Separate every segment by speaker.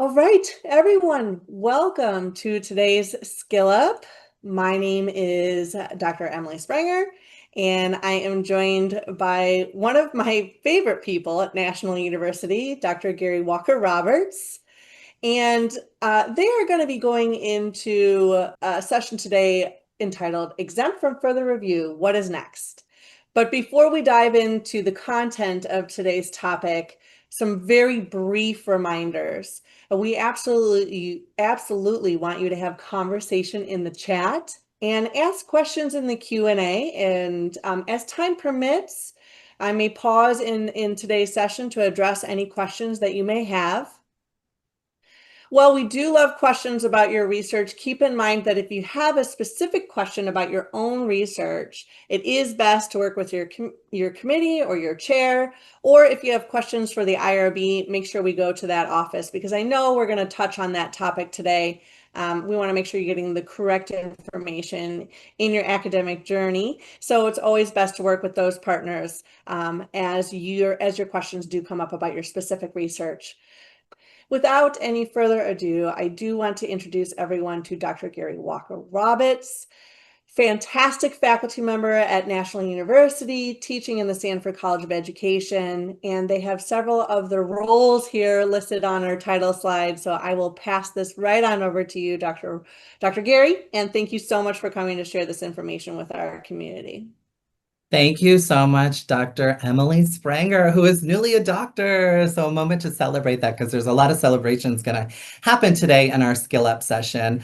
Speaker 1: All right, everyone, welcome to today's Skill Up. My name is Dr. Emily Sprenger, and I am joined by one of my favorite people at National University, Dr. Gary Walker Roberts. And they are going to be going into a session today entitled Exempt from Further Review, What is Next? But before we dive into the content of today's topic, some very brief reminders. We absolutely want you to have conversation in the chat and ask questions in the Q&A. And as time permits, I may pause in today's session to address any questions that you may have. Well, we do love questions about your research. Keep in mind that if you have a specific question about your own research, it is best to work with your committee or your chair, or if you have questions for the IRB, make sure we go to that office because I know we're going to touch on that topic today. We want to make sure you're getting the correct information in your academic journey. So it's always best to work with those partners as your questions do come up about your specific research. Without any further ado, I do want to introduce everyone to Dr. Gary Walker Roberts, fantastic faculty member at National University, teaching in the Sanford College of Education, and they have several of the roles here listed on our title slide. So I will pass this right on over to you, Dr. Gary, and thank you so much for coming to share this information with our community.
Speaker 2: Thank you so much, Dr. Emily Spranger, who is newly a doctor. So a moment to celebrate that because there's a lot of celebrations going to happen today in our Skill Up session.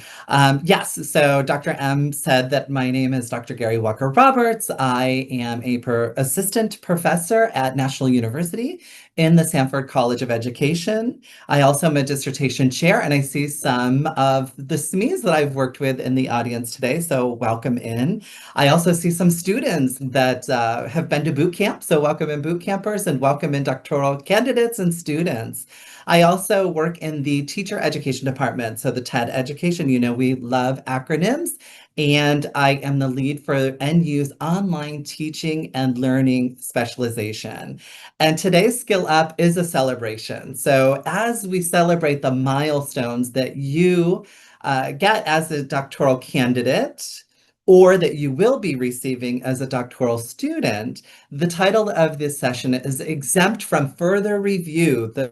Speaker 2: Yes, so Dr. M said that my name is Dr. Gary Walker Roberts. I am a assistant professor at National University in the Sanford College of Education. I also am a dissertation chair, and I see some of the SMEs that I've worked with in the audience today, so welcome in. I also see some students that have been to boot camp, so welcome in boot campers and welcome in doctoral candidates and students. I also work in the teacher education department, so the TED education, we love acronyms, and I am the lead for NU's online teaching and learning specialization. And today's Skill Up is a celebration. So as we celebrate the milestones that you get as a doctoral candidate, or that you will be receiving as a doctoral student, the title of this session is Exempt from Further Review, the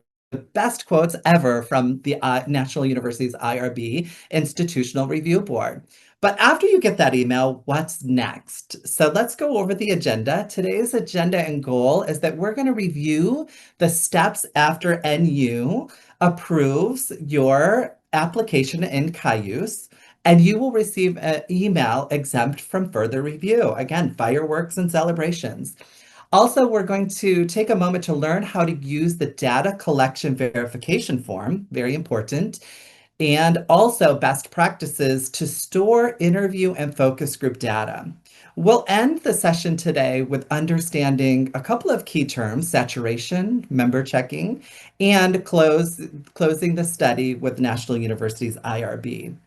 Speaker 2: best quotes ever from the National University's IRB, Institutional Review Board. But after you get that email, what's next? So let's go over the agenda. Today's agenda and goal is that we're going to review the steps after NU approves your application in Cayuse, and you will receive an email exempt from further review. Again, fireworks and celebrations. Also, we're going to take a moment to learn how to use the data collection verification form, very important, and also best practices to store interview and focus group data. We'll end the session today with understanding a couple of key terms: saturation, member checking, and closing the study with National University's IRB.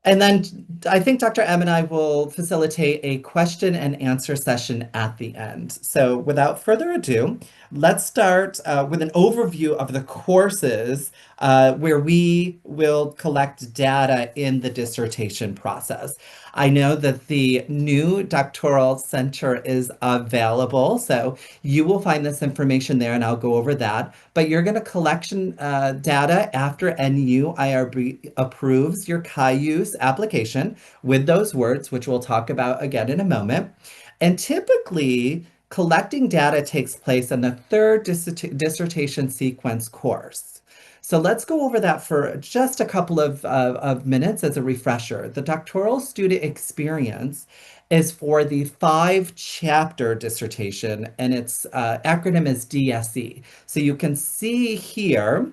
Speaker 2: And then I think Dr. M and I will facilitate a question and answer session at the end. So without further ado, let's start with an overview of the courses where we will collect data in the dissertation process. I know that the new doctoral center is available, so you will find this information there, and I'll go over that. But you're going to collection data after NU IRB approves your Cayuse application with those words, which we'll talk about again in a moment. And typically, collecting data takes place in the third dissertation sequence course. So let's go over that for just a couple of minutes as a refresher. The doctoral student experience is for the 5-chapter dissertation, and its acronym is DSE. So you can see here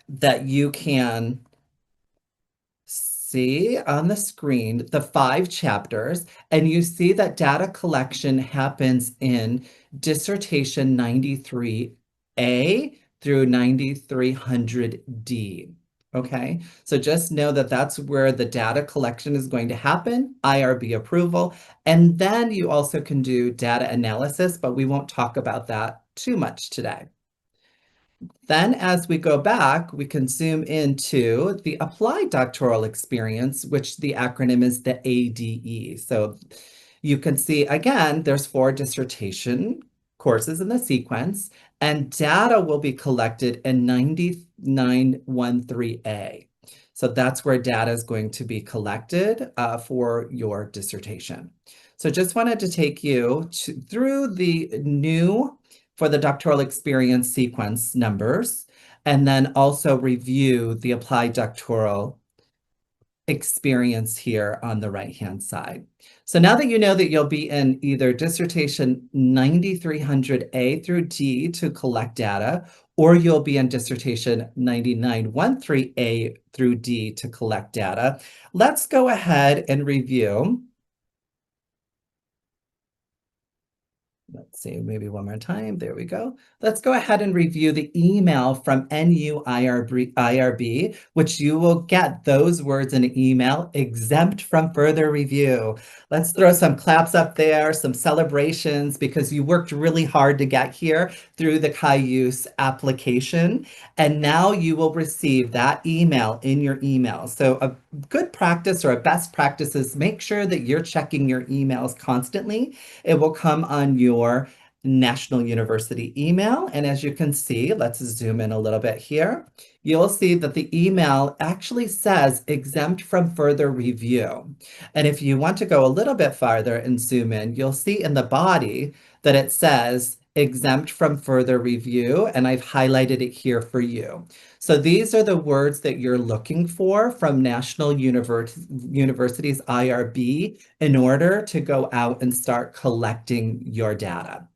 Speaker 2: that you can see on the screen the 5 chapters, and you see that data collection happens in dissertation 93A through 9300D. Okay, so just know that that's where the data collection is going to happen, IRB approval, and then you also can do data analysis, but we won't talk about that too much today. Then as we go back, we can zoom into the applied doctoral experience, which the acronym is the ADE. So you can see, again, there's 4 dissertation courses in the sequence, and data will be collected in 9913A. So that's where data is going to be collected for your dissertation. So just wanted to take you through the new for the doctoral experience sequence numbers, and then also review the applied doctoral experience here on the right-hand side. So now that you know that you'll be in either dissertation 9300A through D to collect data, or you'll be in dissertation 9913A through D to collect data, let's go ahead and review. Let's see, maybe one more time. There we go. Let's go ahead and review the email from NU IRB, which you will get those words in an email, exempt from further review. Let's throw some claps up there, some celebrations, because you worked really hard to get here through the Cayuse application. And now you will receive that email in your email. So a good practice or a best practice is make sure that you're checking your emails constantly. It will come on your National University email. And as you can see, let's zoom in a little bit here. You'll see that the email actually says exempt from further review. And if you want to go a little bit farther and zoom in, you'll see in the body that it says exempt from further review, and I've highlighted it here for you. So these are the words that you're looking for from National University's IRB in order to go out and start collecting your data.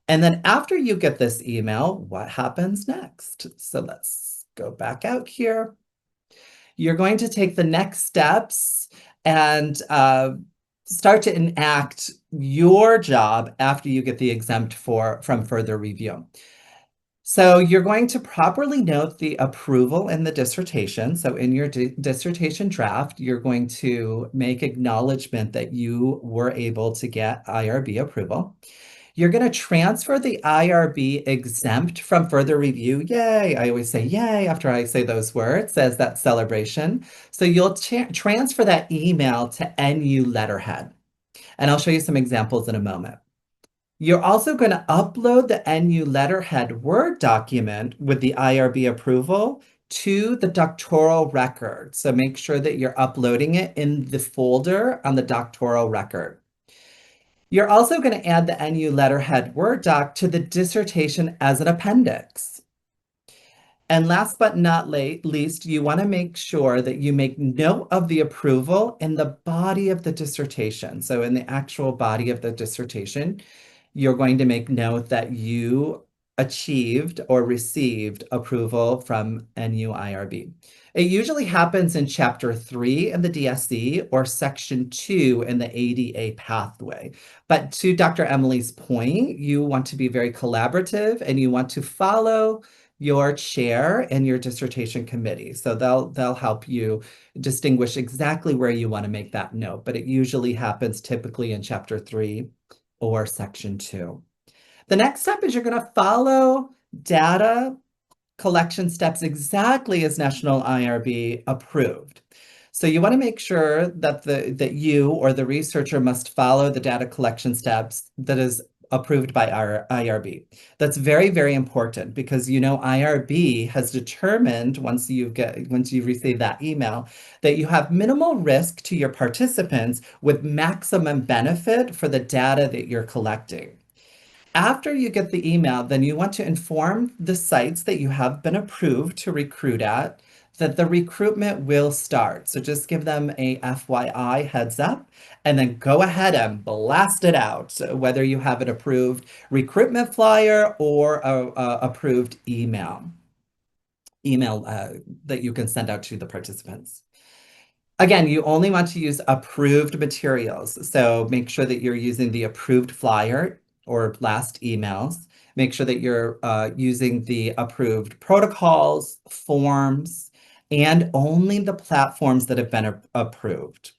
Speaker 2: And then after you get this email, what happens next? So let's go back out here. You're going to take the next steps and start to enact your job after you get the exempt from further review. So you're going to properly note the approval in the dissertation. So in your dissertation draft, you're going to make acknowledgement that you were able to get IRB approval. You're going to transfer the IRB exempt from further review. Yay! I always say yay after I say those words as that celebration. So you'll transfer that email to NU letterhead. And I'll show you some examples in a moment. You're also going to upload the NU letterhead Word document with the IRB approval to the doctoral record. So make sure that you're uploading it in the folder on the doctoral record. You're also going to add the NU letterhead Word doc to the dissertation as an appendix. And last but not least, you want to make sure that you make note of the approval in the body of the dissertation. So in the actual body of the dissertation, you're going to make note that you achieved or received approval from NU IRB. It usually happens in Chapter 3 in the DSC or Section 2 in the ADA pathway. But to Dr. Emily's point, you want to be very collaborative and you want to follow your chair and your dissertation committee. So they'll help you distinguish exactly where you want to make that note. But it usually happens typically in Chapter 3 or Section 2. The next step is you're going to follow data collection steps exactly as National IRB approved. So you want to make sure that you or the researcher must follow the data collection steps that is approved by our IRB. That's very, very important because IRB has determined once you receive that email that you have minimal risk to your participants with maximum benefit for the data that you're collecting. After you get the email, then you want to inform the sites that you have been approved to recruit at that the recruitment will start. So just give them a FYI heads up and then go ahead and blast it out, whether you have an approved recruitment flyer or a approved email that you can send out to the participants. Again, you only want to use approved materials. So make sure that you're using the approved flyer or blast emails. Make sure that you're using the approved protocols, forms, and only the platforms that have been approved.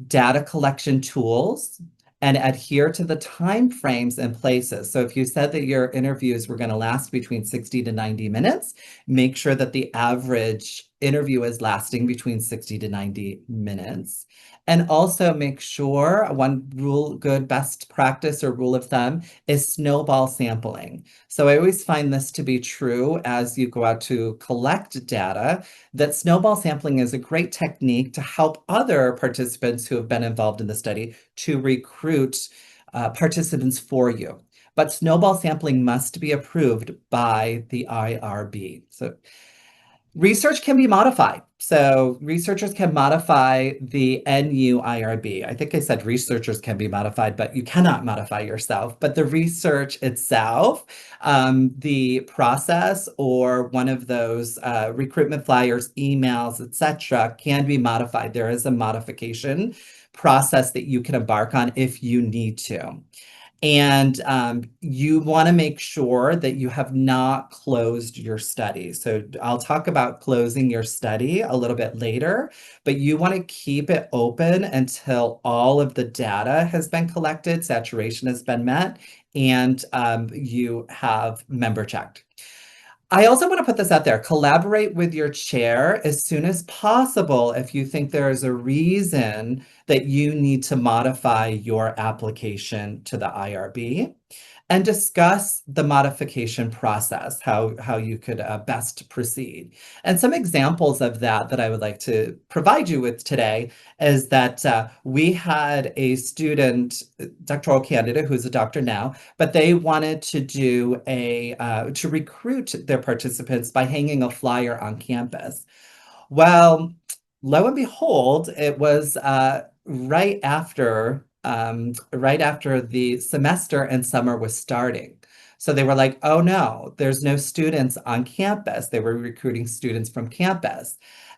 Speaker 2: Data collection tools and adhere to the time frames and places. So if you said that your interviews were going to last between 60 to 90 minutes, make sure that the average interview is lasting between 60 to 90 minutes. And also make sure one rule, good best practice or rule of thumb is snowball sampling. So I always find this to be true as you go out to collect data, that snowball sampling is a great technique to help other participants who have been involved in the study to recruit participants for you. But snowball sampling must be approved by the IRB. So research can be modified. So researchers can modify the NU IRB. I think I said researchers can be modified, but you cannot modify yourself. But the research itself, the process or one of those recruitment flyers, emails, etc., can be modified. There is a modification process that you can embark on if you need to. And you want to make sure that you have not closed your study. So I'll talk about closing your study a little bit later, but you want to keep it open until all of the data has been collected, saturation has been met, and you have member checked. I also want to put this out there. Collaborate with your chair as soon as possible if you think there is a reason that you need to modify your application to the IRB, and discuss the modification process, how you could best proceed. And some examples of that I would like to provide you with today is that we had a student, doctoral candidate who's a doctor now, but they wanted to do to recruit their participants by hanging a flyer on campus. Well, lo and behold, it was right after the semester and summer was starting. So they were like, oh no, there's no students on campus. They were recruiting students from campus.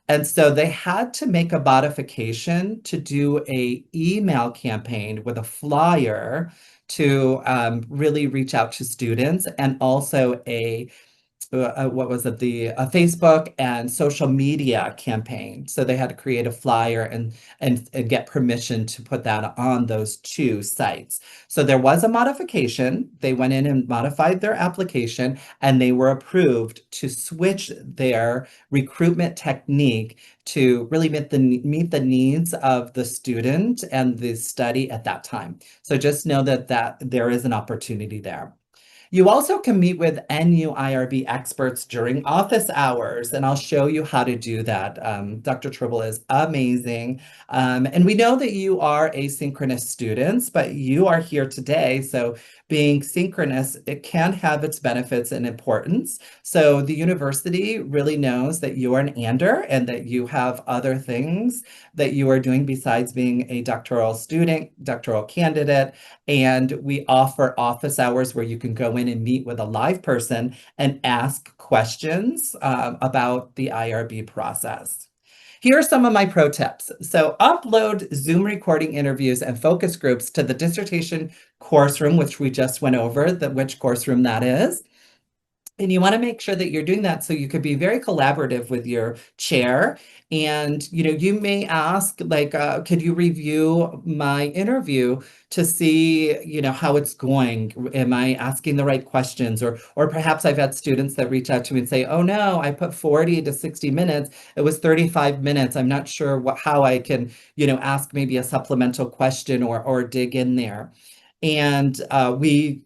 Speaker 2: And so they had to make a modification to do a email campaign with a flyer to really reach out to students, and also what was it, the Facebook and social media campaign. So they had to create a flyer and get permission to put that on those two sites. So there was a modification. They went in and modified their application, and they were approved to switch their recruitment technique to really meet the needs of the student and the study at that time. So just know that there is an opportunity there. You also can meet with NU IRB experts during office hours, and I'll show you how to do that. Dr. Tribble is amazing. And we know that you are asynchronous students, but you are here today. So being synchronous, it can have its benefits and importance. So the university really knows that you are an ander and that you have other things that you are doing besides being a doctoral student, doctoral candidate. And we offer office hours where you can go in and meet with a live person and ask questions about the IRB process. Here are some of my pro tips. So upload Zoom recording interviews and focus groups to the dissertation course room, which we just went over, which course room that is. And you want to make sure that you're doing that so you could be very collaborative with your chair. And, you may ask, like, could you review my interview to see, how it's going? Am I asking the right questions? Or perhaps I've had students that reach out to me and say, oh no, I put 40 to 60 minutes. It was 35 minutes. I'm not sure how I can, ask maybe a supplemental question or dig in there. And we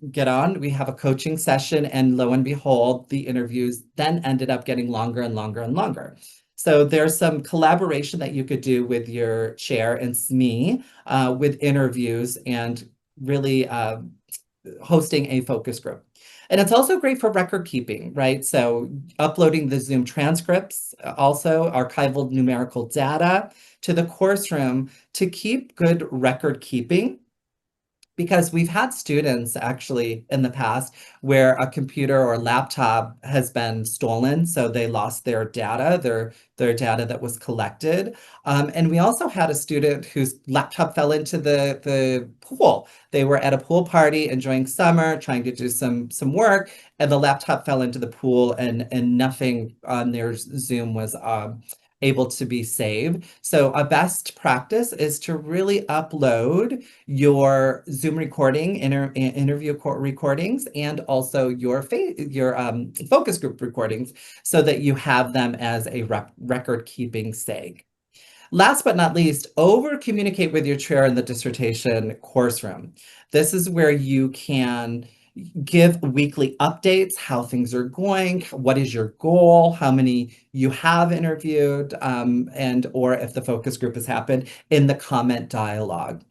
Speaker 2: have a coaching session, and lo and behold, the interviews then ended up getting longer and longer and longer. So there's some collaboration that you could do with your chair and SME with interviews and really hosting a focus group. And it's also great for record keeping, right? So uploading the Zoom transcripts, also archival numerical data to the course room to keep good record keeping. Because we've had students actually in the past where a computer or laptop has been stolen, so they lost their data, their data that was collected. And we also had a student whose laptop fell into the pool. They were at a pool party enjoying summer, trying to do some work, and the laptop fell into the pool, and nothing on their Zoom was able to be saved. So a best practice is to really upload your Zoom recording, interview recordings, and also your focus group recordings so that you have them as a record keeping sake. Last but not least, over communicate with your chair in the dissertation course room. This is where you can give weekly updates, how things are going, what is your goal, how many you have interviewed, and or if the focus group has happened in the comment dialogue.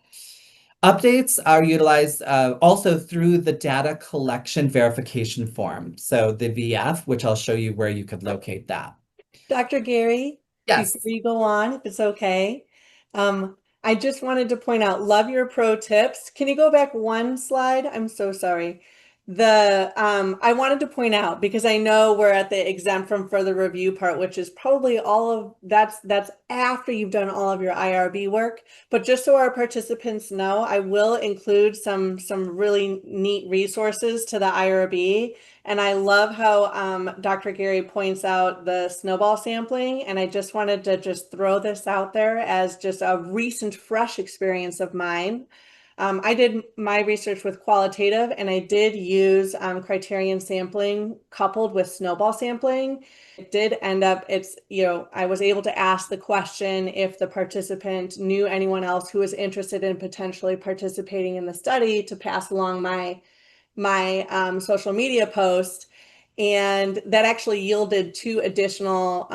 Speaker 2: Updates are utilized also through the data collection verification form. So the VF, which I'll show you where you could locate that.
Speaker 1: Dr. Gary, before
Speaker 2: Yes.
Speaker 1: you go on, if it's okay, I just wanted to point out, love your pro tips. Can you go back one slide? I'm so sorry. I wanted to point out because I know we're at the exempt from further review part, which is probably all of that's after you've done all of your IRB work. But just so our participants know, I will include some really neat resources to the IRB. And I love how Dr. Gary points out the snowball sampling. And I just wanted to just throw this out there as just a recent, fresh experience of mine. I did my research with qualitative, and I did use criterion sampling coupled with snowball sampling. It did end up, I was able to ask the question if the participant knew anyone else who was interested in potentially participating in the study to pass along my social media post, and that actually yielded 2 additional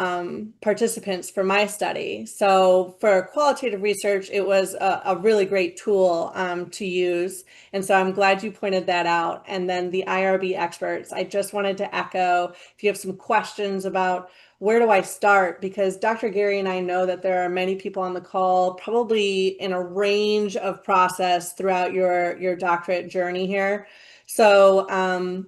Speaker 1: participants for my study. So for qualitative research, it was a really great tool to use. And so I'm glad you pointed that out. And then the IRB experts, I just wanted to echo, if you have some questions about where do I start? Because Dr. Gary and I know that there are many people on the call, probably in a range of process throughout your doctorate journey here. So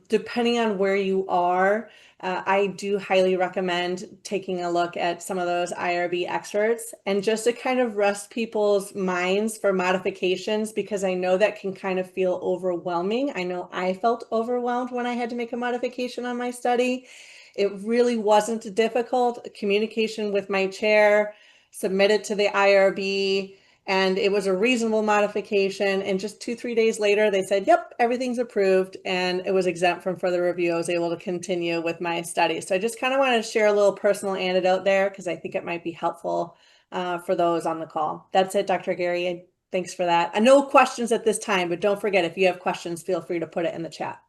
Speaker 1: depending on where you are, I do highly recommend taking a look at some of those IRB experts and just to kind of rest people's minds for modifications, because I know that can kind of feel overwhelming. I know I felt overwhelmed when I had to make a modification on my study. It really wasn't difficult. Communication with my chair, submitted to the IRB, and it was a reasonable modification. And just 2-3 days later, they said, yep, everything's approved, and it was exempt from further review. I was able to continue with my study. So I just kind of wanted to share a little personal anecdote there because I think it might be helpful for those on the call. That's it, Dr. Gary. Thanks for that. No questions at this time, but don't forget, if you have questions, feel free to put it in the chat.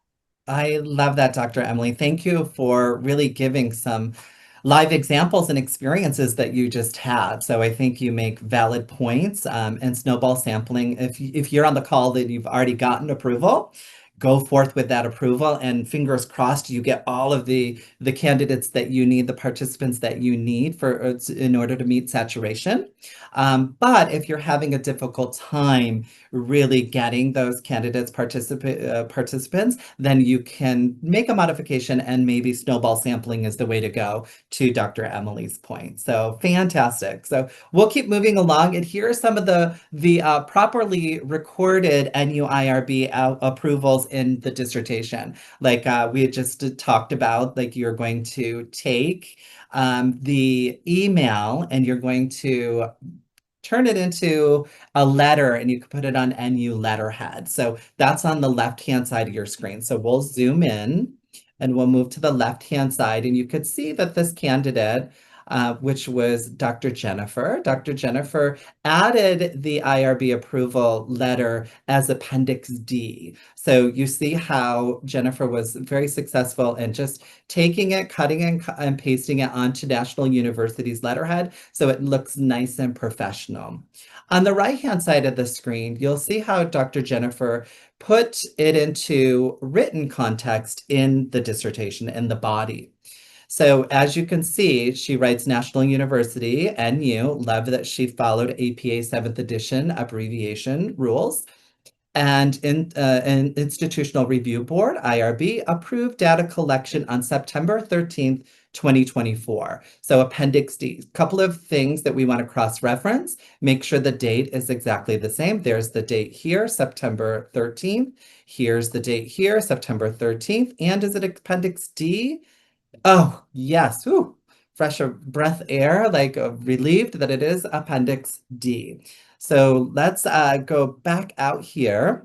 Speaker 2: I love that, Dr. Emily. Thank you for really giving some live examples and experiences that you just had. So I think you make valid points, and snowball sampling. If you're on the call that you've already gotten approval, go forth with that approval, and fingers crossed you get all of the candidates that you need, the participants that you need in order to meet saturation. But if you're having a difficult time really getting those candidates participants, then you can make a modification, and maybe snowball sampling is the way to go, to Dr. Emily's point. So fantastic. So we'll keep moving along, and here are some of the properly recorded NU IRB approvals in the dissertation. Like we had just talked about, like you're going to take the email and you're going to turn it into a letter, and you can put it on NU letterhead. So that's on the left-hand side of your screen. So we'll zoom in and we'll move to the left-hand side, and you could see that this candidate, which was Dr. Jennifer. Dr. Jennifer added the IRB approval letter as Appendix D. So you see how Jennifer was very successful in just taking it, cutting and pasting it onto National University's letterhead so it looks nice and professional. On the right-hand side of the screen, you'll see how Dr. Jennifer put it into written context in the dissertation, in the body. So as you can see, she writes National University, NU. Love that she followed APA 7th edition abbreviation rules. And an Institutional Review Board, IRB, approved data collection on September 13th, 2024. So Appendix D, a couple of things that we want to cross-reference. Make sure the date is exactly the same. There's the date here, September 13th. Here's the date here, September 13th. And is it Appendix D? Oh, yes. Ooh, fresh of breath air, like relieved that it is Appendix D. So let's go back out here.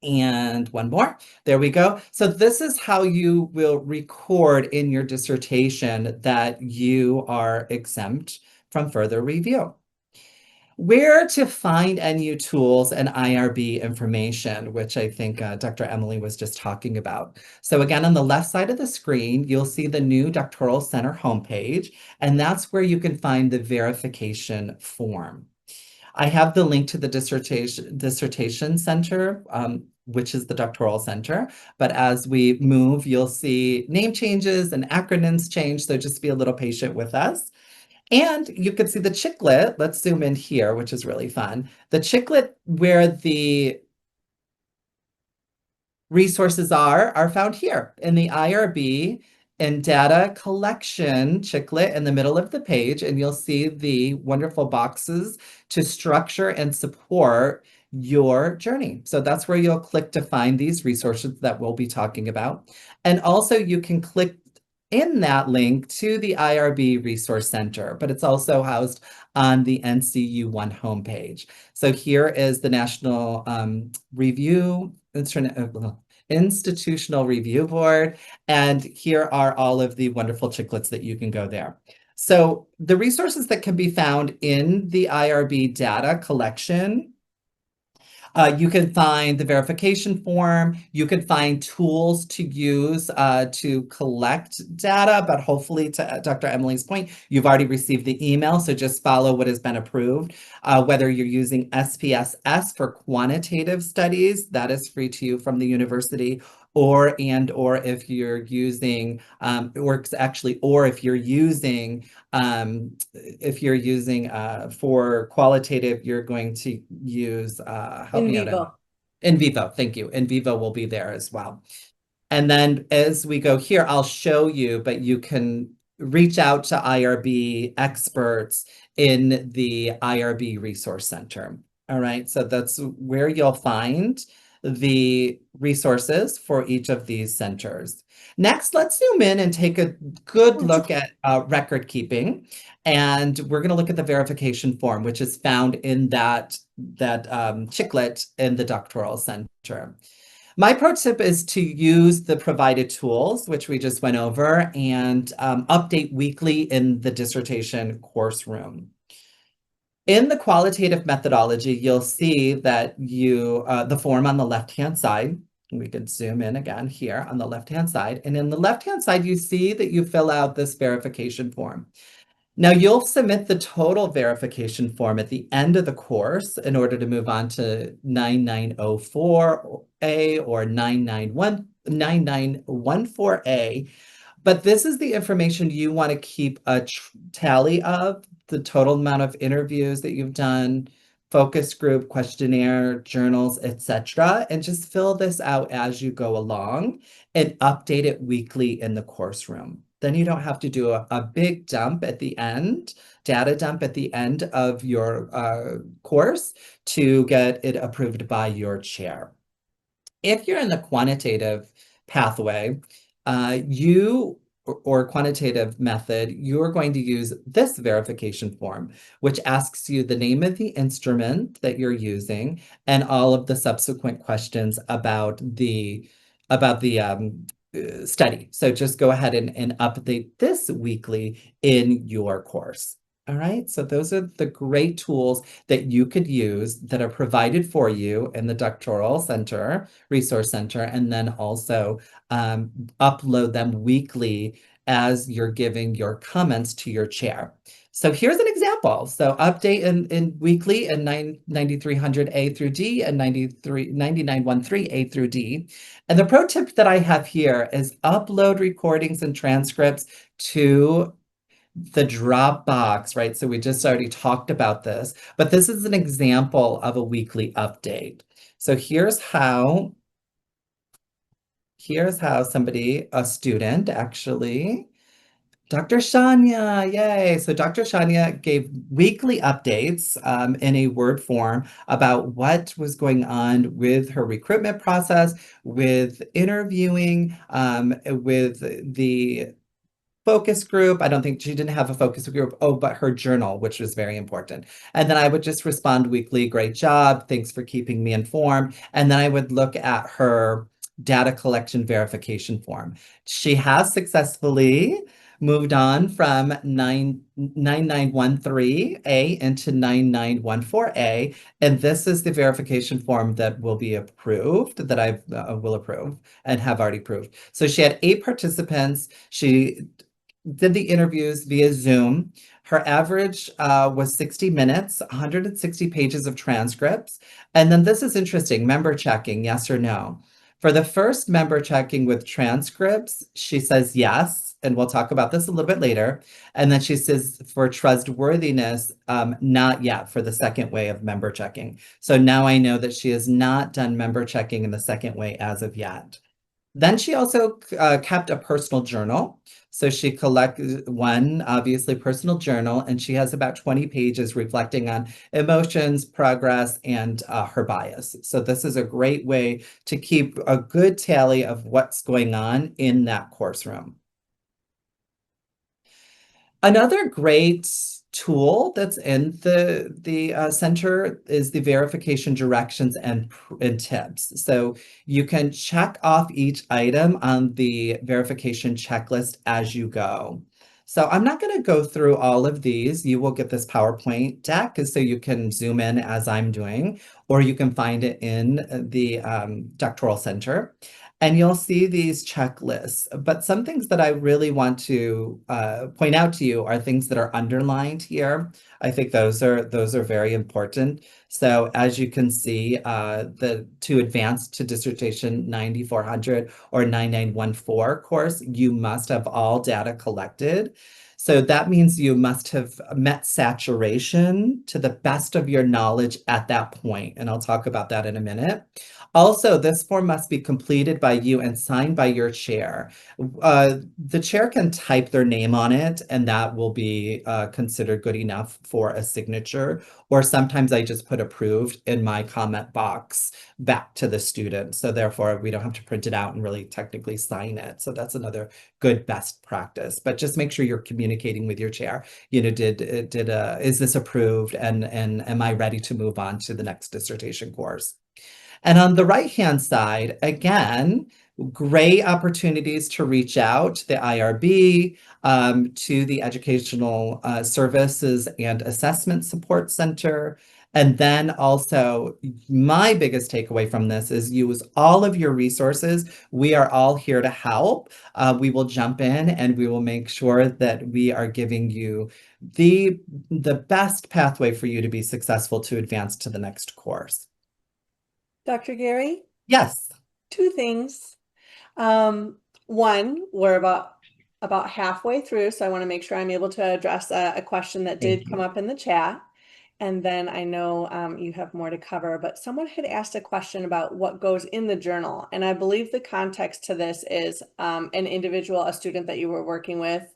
Speaker 2: And one more. There we go. So this is how you will record in your dissertation that you are exempt from further review. Where to find NU tools and IRB information, which I think Dr. Emily was just talking about. So again, on the left side of the screen, you'll see the new Doctoral Center homepage, and that's where you can find the verification form. I have the link to the dissertation center, which is the doctoral center. But as we move, you'll see name changes and acronyms change. So just be a little patient with us. And you can see the chiclet. Let's zoom in here, which is really fun. The chiclet where the resources are found here in the IRB and data collection chiclet in the middle of the page, and you'll see the wonderful boxes to structure and support your journey. So that's where you'll click to find these resources that we'll be talking about. And also you can click in that link to the IRB Resource Center, but it's also housed on the NCU1 homepage. So here is the National Institutional Review Board, and here are all of the wonderful chiclets that you can go there. So the resources that can be found in the IRB data collection, you can find the verification form. You can find tools to use to collect data, but hopefully to Dr. Emily's point, you've already received the email, so just follow what has been approved. Whether you're using SPSS for quantitative studies, that is free to you from the university, or if you're using, for qualitative, you're going to use, help me out.
Speaker 1: vivo.
Speaker 2: In vivo, thank you. In vivo will be there as well. And then as we go here, I'll show you, but you can reach out to IRB experts in the IRB Resource Center. All right, so that's where you'll find the resources for each of these centers. Next, let's zoom in and take a good look at record keeping. And we're going to look at the verification form, which is found in that chiclet in the doctoral center. My pro tip is to use the provided tools, which we just went over, and update weekly in the dissertation course room. In the qualitative methodology, you'll see that the form on the left-hand side, we can zoom in again here on the left-hand side, and in the left-hand side, you see that you fill out this verification form. Now you'll submit the total verification form at the end of the course in order to move on to 9904A or 9914A. But this is the information you want to keep a tally of, the total amount of interviews that you've done, focus group, questionnaire, journals, etc. And just fill this out as you go along and update it weekly in the course room. Then you don't have to do a big dump at the end, data dump at the end of your course to get it approved by your chair. If you're in the quantitative pathway, or quantitative method, you're going to use this verification form, which asks you the name of the instrument that you're using and all of the subsequent questions about the study. So just go ahead and update this weekly in your course. All right, so those are the great tools that you could use that are provided for you in the Doctoral Center, Resource Center, and then also upload them weekly as you're giving your comments to your chair. So here's an example. So update in weekly in 9300A through D and 9913A through D. And the pro tip that I have here is upload recordings and transcripts to the Dropbox, right? So we just already talked about this, but this is an example of a weekly update. So here's how somebody, a student actually, Dr. Shania, yay. So Dr. Shania gave weekly updates in a Word form about what was going on with her recruitment process, with interviewing, with the focus group. I don't think she didn't have a focus group. Oh, but her journal, which was very important. And then I would just respond weekly, great job, thanks for keeping me informed. And then I would look at her data collection verification form. She has successfully moved on from 9913A into 9914A. And this is the verification form that will be approved, that I will approve and have already approved. So she had 8 participants. She did the interviews via Zoom. Her average was 60 minutes, 160 pages of transcripts. And then this is interesting, member checking, yes or no. For the first member checking with transcripts, she says yes, and we'll talk about this a little bit later. And then she says for trustworthiness, not yet for the second way of member checking. So now I know that she has not done member checking in the second way as of yet. Then she also kept a personal journal. So she collected one, obviously, personal journal, and she has about 20 pages reflecting on emotions, progress, and her bias. So this is a great way to keep a good tally of what's going on in that course room. Another great tool that's in the center is the verification directions and tips. So you can check off each item on the verification checklist as you go. So I'm not going to go through all of these. You will get this PowerPoint deck so you can zoom in as I'm doing, or you can find it in the doctoral center. And you'll see these checklists. But some things that I really want to point out to you are things that are underlined here. I think those are very important. So as you can see, the to advance to dissertation 9400 or 9914 course, you must have all data collected. So that means you must have met saturation to the best of your knowledge at that point. And I'll talk about that in a minute. Also, this form must be completed by you and signed by your chair. The chair can type their name on it, and that will be considered good enough for a signature. Or sometimes I just put approved in my comment box back to the student. So therefore, we don't have to print it out and really technically sign it. So that's another good best practice. But just make sure you're communicating with your chair. You know, is this approved, and am I ready to move on to the next dissertation course? And on the right-hand side, again, great opportunities to reach out to the IRB, to the Educational Services and Assessment Support Center. And then also, my biggest takeaway from this is use all of your resources. We are all here to help. We will jump in and we will make sure that we are giving you the best pathway for you to be successful to advance to the next course.
Speaker 1: Dr. Gary,
Speaker 2: Yes.
Speaker 1: 2 things. One, we're about halfway through, so I want to make sure I'm able to address a question that did come up in the chat. And then I know you have more to cover, but someone had asked a question about what goes in the journal. And I believe the context to this is an individual, a student that you were working with,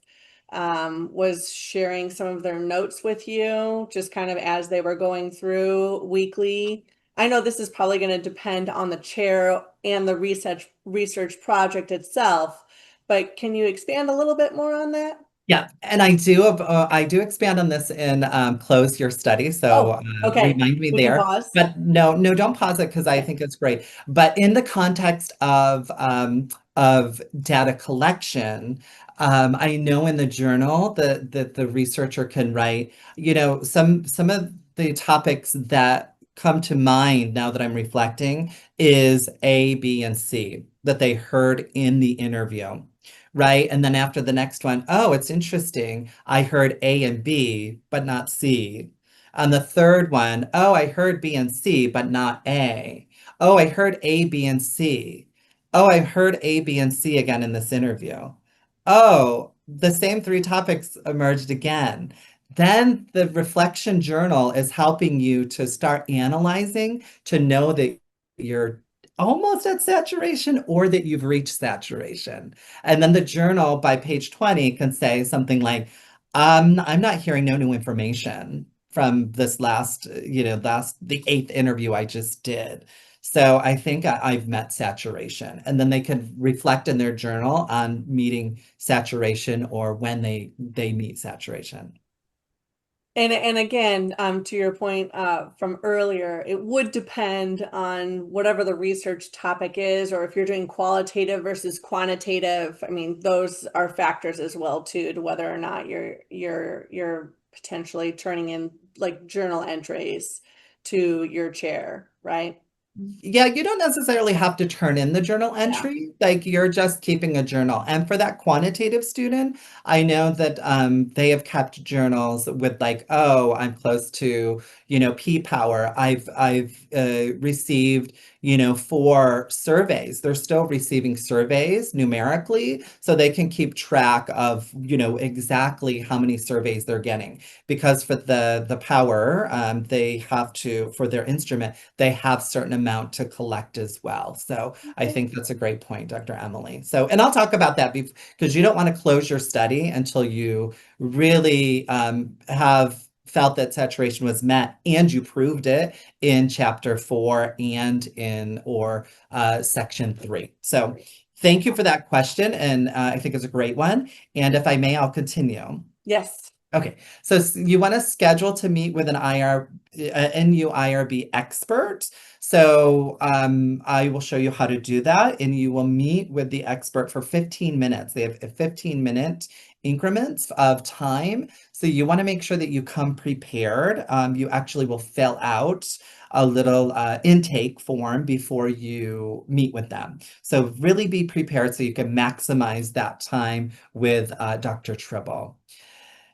Speaker 1: was sharing some of their notes with you, just kind of as they were going through weekly. I know this is probably going to depend on the chair and the research project itself, but can you expand a little bit more on that?
Speaker 2: Yeah, and I do expand on this in Close Your Study, so
Speaker 1: Oh, okay.
Speaker 2: remind me
Speaker 1: We can
Speaker 2: there.
Speaker 1: pause.
Speaker 2: But no, don't pause it because I
Speaker 1: Okay.
Speaker 2: think it's great. But in the context of data collection, I know in the journal that the researcher can write, you know, some of the topics that come to mind now that I'm reflecting is A, B, and C that they heard in the interview. Right. And then after the next one, oh, it's interesting. I heard A and B, but not C. On the third one, oh, I heard B and C, but not A. Oh, I heard A, B, and C. Oh, I heard A, B, and C again in this interview. Oh, the same 3 topics emerged again. Then the reflection journal is helping you to start analyzing to know that you're almost at saturation or that you've reached saturation. And then the journal by page 20 can say something like, I'm not hearing no new information from this last, the 8th interview I just did. So I think I've met saturation, and then they can reflect in their journal on meeting saturation or when they meet saturation.
Speaker 1: And again, to your point from earlier, it would depend on whatever the research topic is, or if you're doing qualitative versus quantitative. I mean, those are factors as well too, to whether or not you're potentially turning in like journal entries to your chair, right?
Speaker 2: Yeah, you don't necessarily have to turn in the journal
Speaker 1: Yeah.
Speaker 2: entry. Like you're just keeping a journal. And for that quantitative student, I know that they have kept journals with like, oh, I'm close to, P power. I've received, 4 surveys. They're still receiving surveys numerically, so they can keep track of, exactly how many surveys they're getting. Because for the power, they have to, for their instrument, they have certain amount to collect as well. So I think that's a great point, Dr. Emily. So, and I'll talk about that because you don't want to close your study until you really have felt that saturation was met and you proved it in chapter 4 and in or section 3. So thank you for that question. And I think it's a great one. And if I may, I'll continue.
Speaker 1: Yes.
Speaker 2: Okay, so you want to schedule to meet with an NU IRB expert. So I will show you how to do that, and you will meet with the expert for 15 minutes. They have 15-minute increments of time. So you want to make sure that you come prepared. You actually will fill out a little intake form before you meet with them. So really be prepared so you can maximize that time with Dr. Tribble.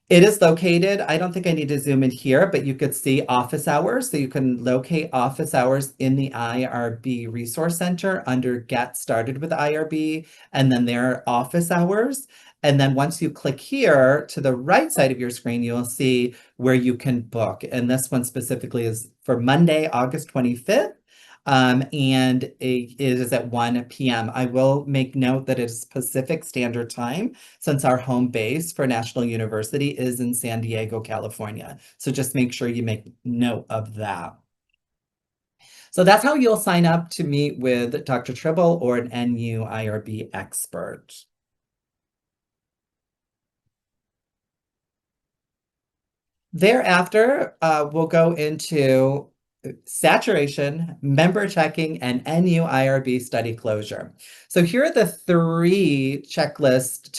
Speaker 2: It is located, I don't think I need to zoom in here, but you could see office hours. So you can locate office hours in the IRB Resource Center under Get Started with IRB, and then there are office hours. And then once you click here to the right side of your screen, you'll see where you can book. And this one specifically is for Monday, August 25th. And it is at 1 p.m. I will make note that it is Pacific Standard Time, since our home base for National University is in San Diego, California. So just make sure you make note of that. So that's how you'll sign up to meet with Dr. Tribble or an NU IRB expert. Thereafter, we'll go into saturation, member checking, and NU IRB study closure. So here are the 3 checklists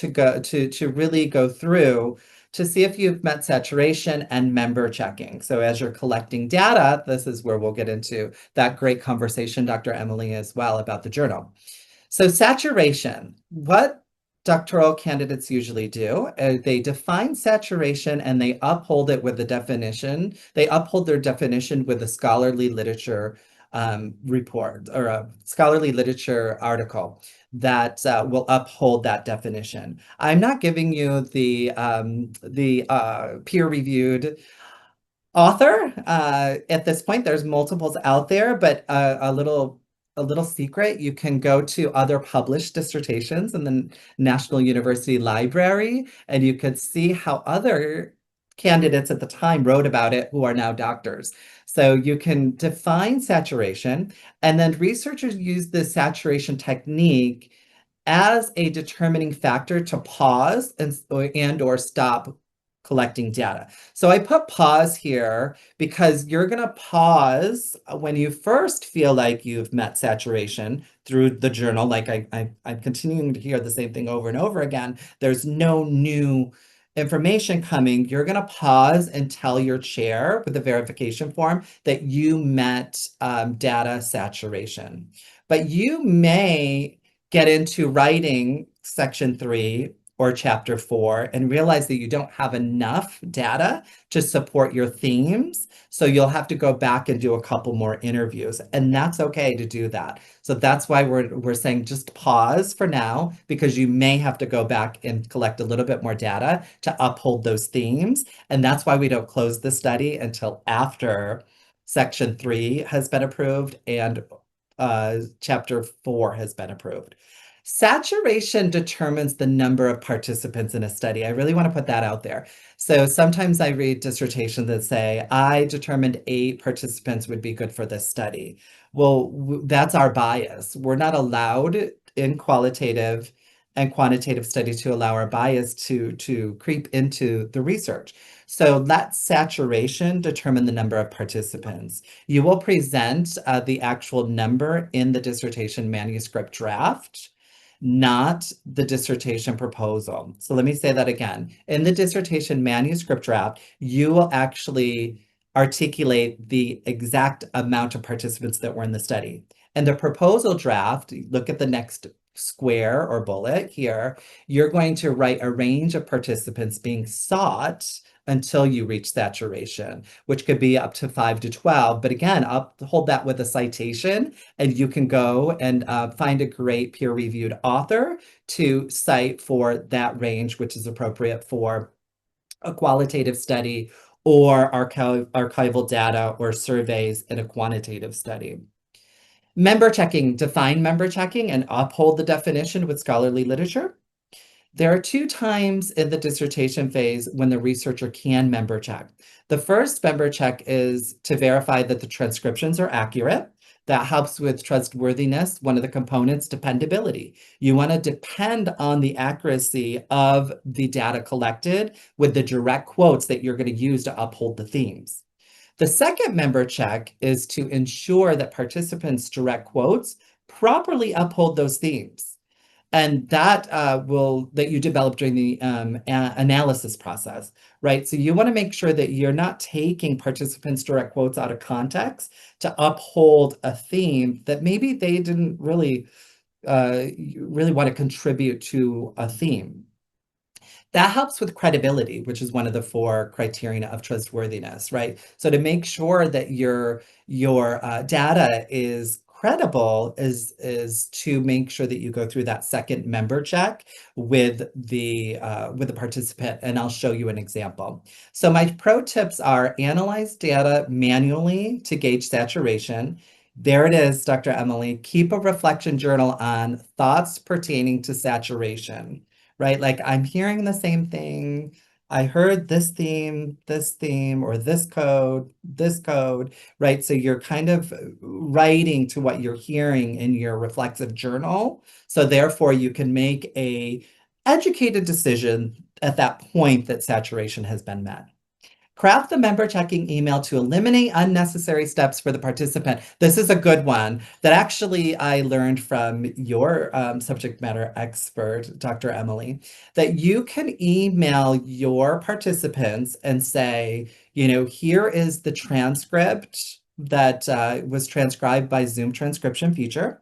Speaker 2: to really go through to see if you've met saturation and member checking. So as you're collecting data, this is where we'll get into that great conversation, Dr. Emily, as well about the journal. So saturation, what doctoral candidates usually do, they define saturation and they uphold it with the definition. They uphold their definition with a scholarly literature report or a scholarly literature article that will uphold that definition. I'm not giving you the peer-reviewed author. At this point, there's multiples out there, but a little secret, you can go to other published dissertations in the National University Library, and you could see how other candidates at the time wrote about it who are now doctors. So you can define saturation, and then researchers use the saturation technique as a determining factor to pause and or stop collecting data. So I put pause here because you're going to pause when you first feel like you've met saturation through the journal. Like I'm continuing to hear the same thing over and over again. There's no new information coming. You're going to pause and tell your chair with the verification form that you met data saturation. But you may get into writing section 3 or chapter 4 and realize that you don't have enough data to support your themes. So you'll have to go back and do a couple more interviews, and that's okay to do that. So that's why we're saying just pause for now, because you may have to go back and collect a little bit more data to uphold those themes. And that's why we don't close the study until after section 3 has been approved and chapter 4 has been approved. Saturation determines the number of participants in a study. I really want to put that out there. So sometimes I read dissertations that say, I determined 8 participants would be good for this study. Well, that's our bias. We're not allowed in qualitative and quantitative studies to allow our bias to creep into the research. So let saturation determine the number of participants. You will present the actual number in the dissertation manuscript draft, not the dissertation proposal. So let me say that again. In the dissertation manuscript draft, you will actually articulate the exact amount of participants that were in the study. And the proposal draft, look at the next square or bullet here, you're going to write a range of participants being sought until you reach saturation, which could be up to 5 to 12. But again, I'll hold that with a citation, and you can go and find a great peer-reviewed author to cite for that range, which is appropriate for a qualitative study or archival data or surveys in a quantitative study. Member checking, define member checking and uphold the definition with scholarly literature. There are 2 times in the dissertation phase when the researcher can member check. The first member check is to verify that the transcriptions are accurate. That helps with trustworthiness. One of the components, dependability. You want to depend on the accuracy of the data collected with the direct quotes that you're going to use to uphold the themes. The second member check is to ensure that participants' direct quotes properly uphold those themes. And that that you develop during the analysis process, right? So you want to make sure that you're not taking participants' direct quotes out of context to uphold a theme that maybe they didn't really want to contribute to a theme. That helps with credibility, which is one of the 4 criteria of trustworthiness, right? So to make sure that your data is credible is to make sure that you go through that second member check with the participant, and I'll show you an example. So my pro tips are analyze data manually to gauge saturation. There it is, Dr. Emily. Keep a reflection journal on thoughts pertaining to saturation, right? Like I'm hearing the same thing. I heard this theme, or this code, right? So you're kind of writing to what you're hearing in your reflexive journal. So therefore you can make a educated decision at that point that saturation has been met. Craft the member checking email to eliminate unnecessary steps for the participant. This is a good one that actually I learned from your subject matter expert, Dr. Emily, that you can email your participants and say, you know, here is the transcript that was transcribed by Zoom transcription feature,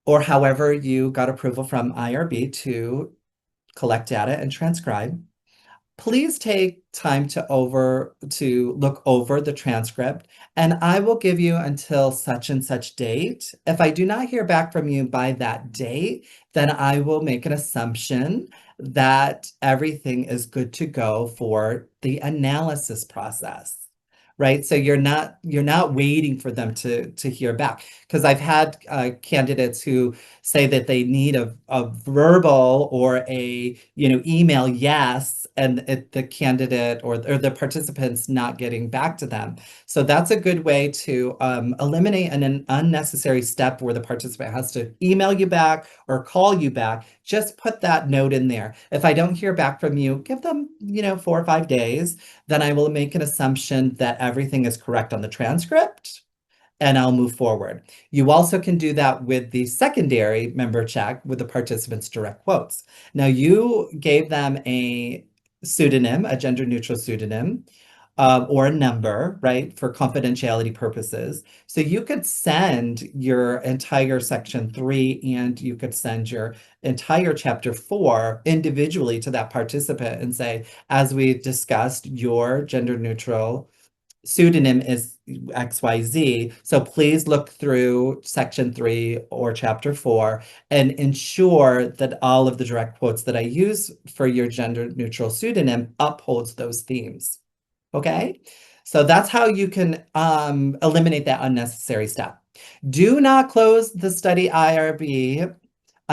Speaker 2: or however you got approval from IRB to collect data and transcribe. Please take time to look over the transcript, and I will give you until such and such date. If I do not hear back from you by that date, then I will make an assumption that everything is good to go for the analysis process. Right? So you're not waiting for them to hear back, because I've had candidates who say that they need a verbal or a email yes, and the candidate or the participants not getting back to them. So that's a good way to eliminate an unnecessary step where the participant has to email you back or call you back. Just put that note in there. If I don't hear back from you, give them 4 or 5 days. Then I will make an assumption that everything is correct on the transcript, and I'll move forward. You also can do that with the secondary member check with the participants' direct quotes. Now, you gave them a pseudonym, a gender-neutral pseudonym, or a number, right, for confidentiality purposes. So you could send your entire section 3 and you could send your entire chapter 4 individually to that participant and say, as we discussed, your gender-neutral pseudonym is XYZ. So please look through section 3 or chapter 4 and ensure that all of the direct quotes that I use for your gender-neutral pseudonym upholds those themes. Okay, so that's how you can eliminate that unnecessary step. Do not close the study IRB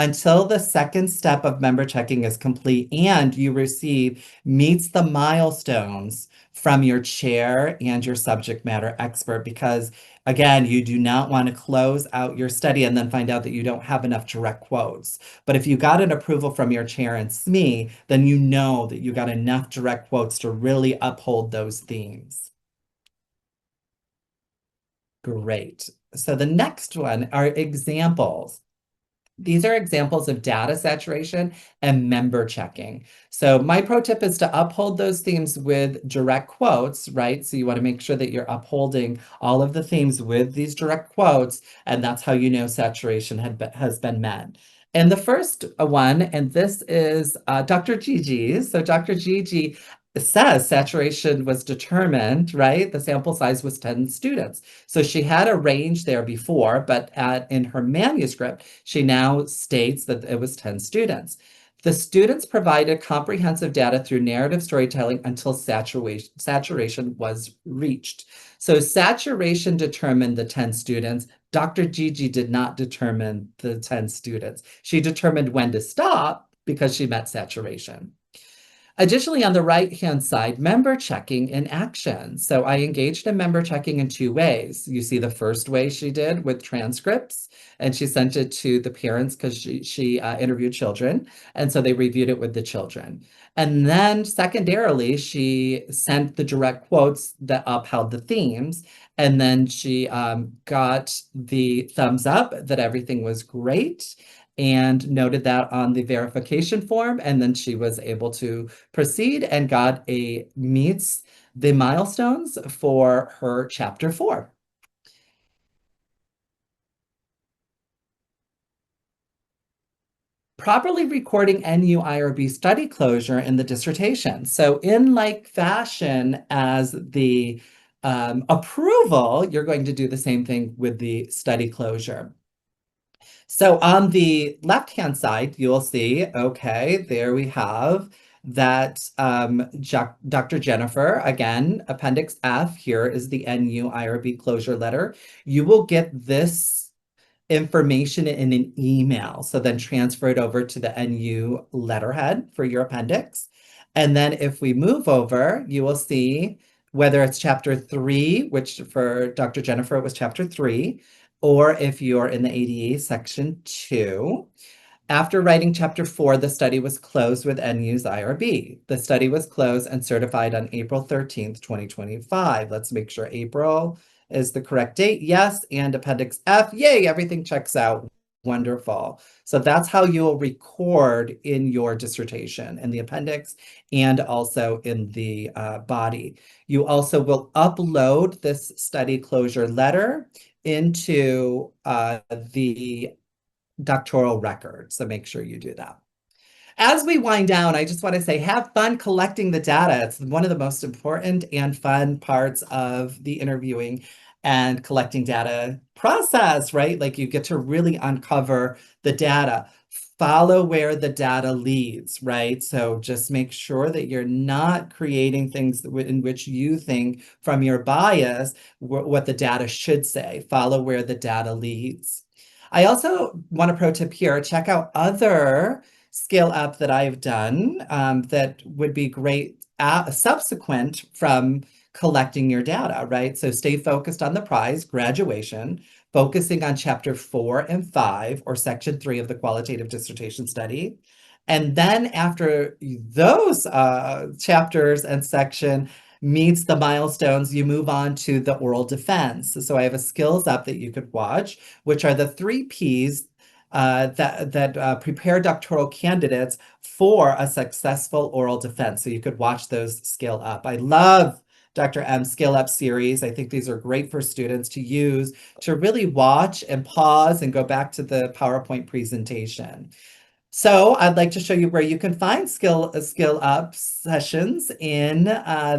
Speaker 2: until the second step of member checking is complete and you receive meets the milestones from your chair and your subject matter expert, because again, you do not want to close out your study and then find out that you don't have enough direct quotes. But if you got an approval from your chair and SME, then you know that you got enough direct quotes to really uphold those themes. Great. So the next one are examples. These are examples of data saturation and member checking. So my pro tip is to uphold those themes with direct quotes, right? So you want to make sure that you're upholding all of the themes with these direct quotes, and that's how you know saturation has been met. And the first one, and this is Dr. Gigi's. So Dr. Gigi says saturation was determined, right? The sample size was 10 students. So she had a range there before, but in her manuscript, she now states that it was 10 students. The students provided comprehensive data through narrative storytelling until saturation was reached. So saturation determined the 10 students. Dr. Gigi did not determine the 10 students. She determined when to stop because she met saturation. Additionally, on the right-hand side, member checking in action. So I engaged in member checking in two ways. You see the first way she did with transcripts, and she sent it to the parents because she interviewed children, and so they reviewed it with the children. And then secondarily, she sent the direct quotes that upheld the themes, and then she got the thumbs up that everything was great, and noted that on the verification form, and then she was able to proceed and got a meets the milestones for her chapter 4. Properly recording NU IRB study closure in the dissertation. So in like fashion as the approval, you're going to do the same thing with the study closure. So on the left-hand side, you'll see, okay, there we have that Dr. Jennifer, again, Appendix F, here is the NU IRB closure letter. You will get this information in an email, so then transfer it over to the NU letterhead for your appendix. And then if we move over, you will see whether it's chapter 3, which for Dr. Jennifer, it was chapter 3, or if you're in the ADA section 2. After writing chapter 4, the study was closed with NU's IRB. The study was closed and certified on April 13th, 2025. Let's make sure April is the correct date. Yes, and Appendix F, yay, everything checks out. Wonderful. So that's how you'll record in your dissertation, in the appendix and also in the body. You also will upload this study closure letter into the doctoral record. So make sure you do that. As we wind down, I just want to say have fun collecting the data. It's one of the most important and fun parts of the interviewing and collecting data process, right? Like you get to really uncover the data. Follow where the data leads, right? So just make sure that you're not creating things in which you think from your bias what the data should say. Follow where the data leads. I also want a pro tip here, check out other scale up that I've done that would be great subsequent from collecting your data, right? So stay focused on the prize, graduation, focusing on chapter 4 and 5 or section 3 of the qualitative dissertation study. And then after those chapters and section meets the milestones, you move on to the oral defense. So I have a skills up that you could watch, which are the 3 Ps that prepare doctoral candidates for a successful oral defense. So you could watch those skill up. I love Dr. M's Skill Up series. I think these are great for students to use to really watch and pause and go back to the PowerPoint presentation. So I'd like to show you where you can find skill up sessions in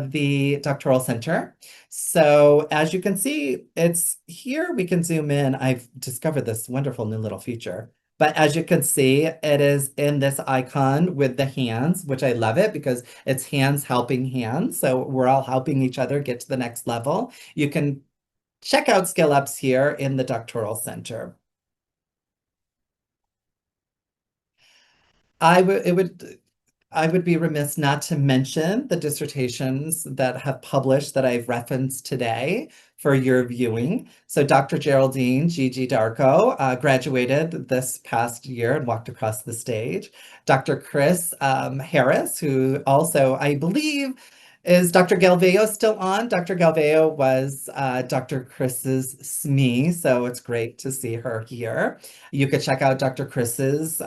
Speaker 2: the doctoral center. So as you can see, it's here. We can zoom in. I've discovered this wonderful new little feature. But as you can see, it is in this icon with the hands, which I love it because it's hands helping hands. So we're all helping each other get to the next level. You can check out skill ups here in the doctoral center. I would it would I would be remiss not to mention the dissertations that have published that I've referenced today for your viewing. So Dr. Geraldine Gigi Darko graduated this past year and walked across the stage. Dr. Chris Harris, who also, I believe, is Dr. Galveo still on? Dr. Galveo was Dr. Chris's SME, so it's great to see her here. You could check out Dr. Chris's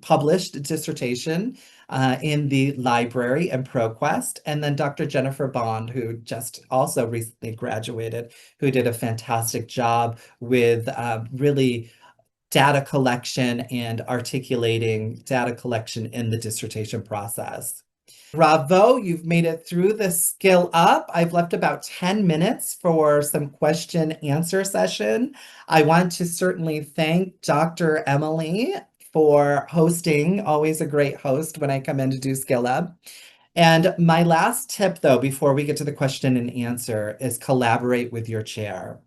Speaker 2: published dissertation in the library and ProQuest. And then Dr. Jennifer Bond, who just also recently graduated, who did a fantastic job with really data collection and articulating data collection in the dissertation process. Bravo, you've made it through the skill up. I've left about 10 minutes for some question answer session. I want to certainly thank Dr. Emily for hosting, always a great host when I come in to do skill up. And my last tip, though, before we get to the question and answer, is collaborate with your chair.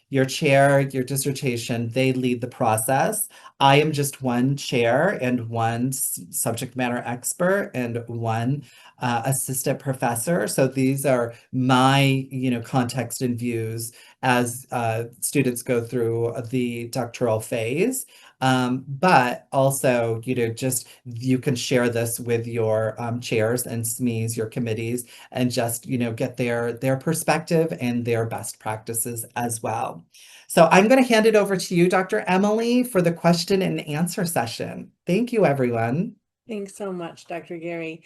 Speaker 2: Your chair, your dissertation, they lead the process. I am just one chair and one subject matter expert and one assistant professor. So these are my, context and views as students go through the doctoral phase. But also, just you can share this with your chairs and SMEs, your committees, and just, get their perspective and their best practices as well. So I'm going to hand it over to you, Dr. Emily, for the question and answer session. Thank you, everyone.
Speaker 1: Thanks so much, Dr. Gary.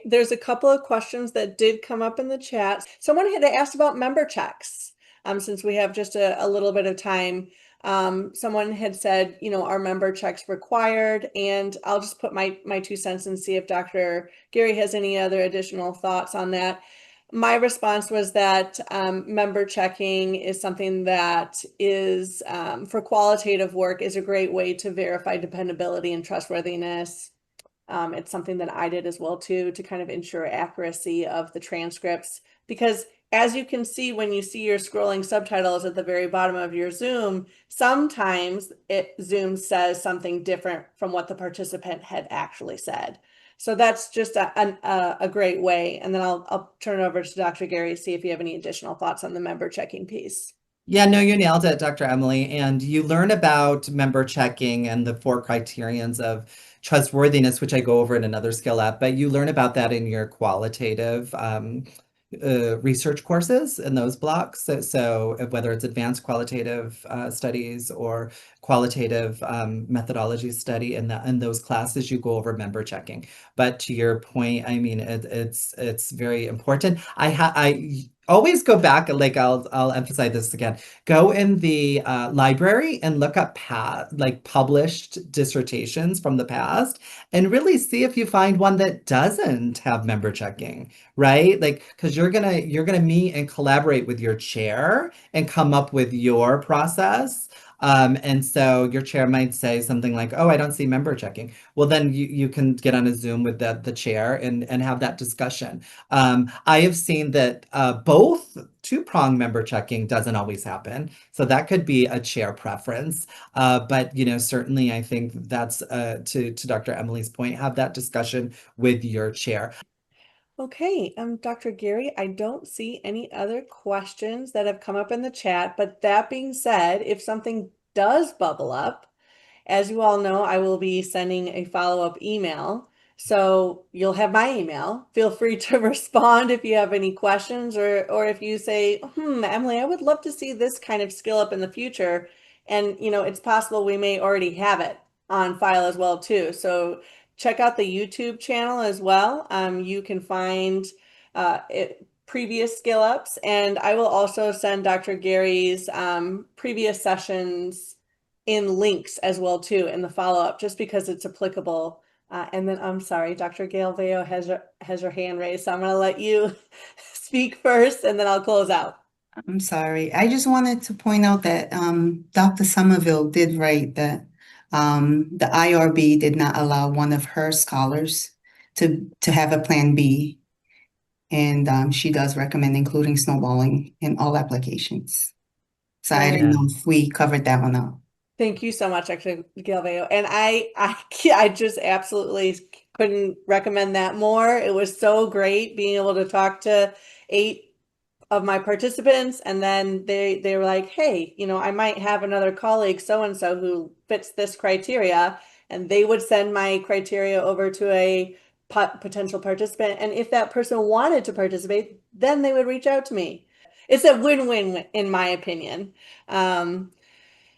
Speaker 1: There's a couple of questions that did come up in the chat. Someone had asked about member checks. Since we have just a little bit of time, someone had said, are member checks required? And I'll just put my 2 cents and see if Dr. Gary has any other additional thoughts on that. My response was that member checking is something that is, for qualitative work, is a great way to verify dependability and trustworthiness. It's something that I did as well too, to kind of ensure accuracy of the transcripts, because as you can see when you see your scrolling subtitles at the very bottom of your Zoom, sometimes Zoom says something different from what the participant had actually said. So that's just a great way. And then I'll turn it over to Dr. Gary to see if you have any additional thoughts on the member checking piece.
Speaker 2: Yeah, no, you nailed it, Dr. Emily. And you learn about member checking and the 4 criterions of trustworthiness, which I go over in another skill up, but you learn about that in your qualitative research courses in those blocks. So whether it's advanced qualitative studies or qualitative methodology study in those classes, you go over member checking. But to your point, I mean, it's very important. I always go back, like I'll emphasize this again. Go in the library and look up published dissertations from the past and really see if you find one that doesn't have member checking, right? Like, because you're gonna meet and collaborate with your chair and come up with your process. And so your chair might say something like, "Oh, I don't see member checking." Well, then you can get on a Zoom with the chair and have that discussion. I have seen that both two-prong member checking doesn't always happen. So that could be a chair preference. But certainly I think that's to Dr. Emily's point, have that discussion with your chair.
Speaker 1: Okay, Dr. Gary, I don't see any other questions that have come up in the chat, but that being said, if something does bubble up, as you all know, I will be sending a follow-up email. So you'll have my email. Feel free to respond if you have any questions, or if you say, Emily, I would love to see this kind of skill up in the future. And it's possible we may already have it on file as well too. So check out the YouTube channel as well. You can find previous skill ups, and I will also send Dr. Gary's previous sessions in links as well too in the follow-up, just because it's applicable. And then I'm sorry, Dr. Gail Veo has her hand raised, so I'm going to let you speak first, and then I'll close out.
Speaker 3: I'm sorry. I just wanted to point out that Dr. Somerville did write that the IRB did not allow one of her scholars to have a plan B. And she does recommend including snowballing in all applications. So I don't know if we covered that one up.
Speaker 1: Thank you so much, Dr. Galveo. And I just absolutely couldn't recommend that more. It was so great being able to talk to 8 of my participants, and then they were like, hey, I might have another colleague so and so who fits this criteria, and they would send my criteria over to a potential participant, and if that person wanted to participate, then they would reach out to me. It's a win-win in my opinion. um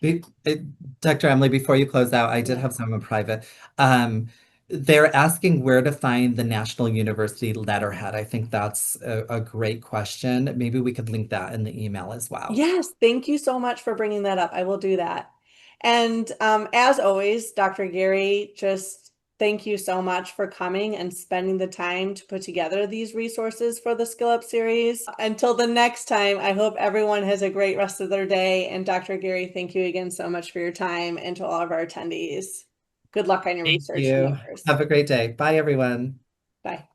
Speaker 2: Be- it- Dr. Emily, before you close out, I did
Speaker 1: yeah.
Speaker 2: have someone private. Um, they're asking where to find the National University letterhead. I think that's a great question. Maybe we could link that in the email as well.
Speaker 1: Yes, thank you so much for bringing that up. I will do that. And as always, Dr. Gary, just thank you so much for coming and spending the time to put together these resources for the Skill Up series. Until the next time, I hope everyone has a great rest of their day. And Dr. Gary, thank you again so much for your time, and to all of our attendees. Good luck on your
Speaker 2: Thank
Speaker 1: research
Speaker 2: you.
Speaker 1: endeavors.
Speaker 2: Have a great day. Bye, everyone.
Speaker 1: Bye.